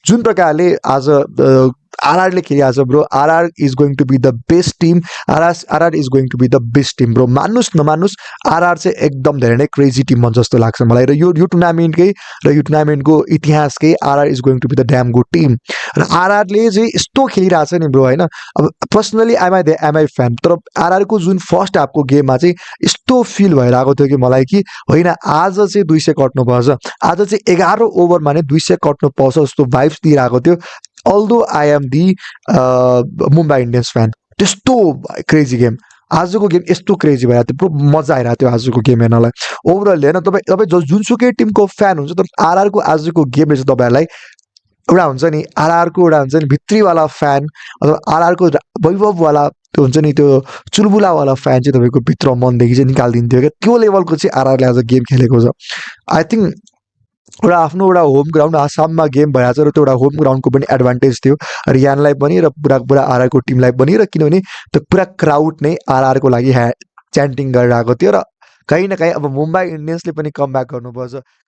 जुन प्रकारले आज आरआरले खेलिरहेको छ bro, RR is going to be the best team, RR is going to be the best team bro, मान्नुहोस् नमान्नुहोस् आरआर चाहिँ एकदम धेरै नै क्रेजी टिम हो जस्तो लाग्छ मलाई, र यो टुर्नामेन्टकै र यो टुर्नामेन्टको इतिहासकै RR is going to be the damn good team. र आरआरले चाहिँ यस्तो खेलिरहेछ नि ब्रो होइन, अब पर्सनली एमआई फ्यान, तर आरआरको जुन फर्स्ट हाफको गेममा चाहिँ यस्तो फिल भइरहेको थियो कि मलाई कि होइन आज चाहिँ 200 कट्नुपर्छ, आज चाहिँ 11 ओभरमा नै 200 कट्नु पाउँछ जस्तो भाइब्स दिइरहेको थियो। Although I am the Mumbai Indians fan, त्यस्तो क्रेजी गेम आजको गेम, यस्तो क्रेजी भइरहेको थियो, पुरो मजा आइरहेको थियो आजको गेम हेर्नलाई। ओभरअल हेर्न तपाईँ जुनसुकै टिमको फ्यान हुन्छ, तर आरआरको आजको गेमले चाहिँ तपाईँहरूलाई एउटा हुन्छ नि, आरआरको एउटा हुन्छ नि भित्रीवाला फ्यान, अथवा आरआरको वैभववाला त्यो हुन्छ नि, त्यो चुलबुलावाला फ्यान चाहिँ तपाईँको भित्र मनदेखि चाहिँ निकालिदिन्थ्यो क्या, त्यो लेभलको चाहिँ आरआरले आज गेम खेलेको छ। आई थिङ्क एउटा आफ्नो एउटा होम ग्राउन्ड आसाममा गेम भइरहेको छ, र त्यो एउटा होम ग्राउन्डको पनि एडभान्टेज थियो रियानलाई पनि, र पुरा आरआरको टिमलाई पनि, र किनभने त्यो पुरा क्राउड नै आरआरको लागि च्यान्टिङ गरिरहेको थियो, र कहीँ न कहीँ अब मुम्बई इन्डियन्सले पनि कमब्याक गर्नुपर्छ।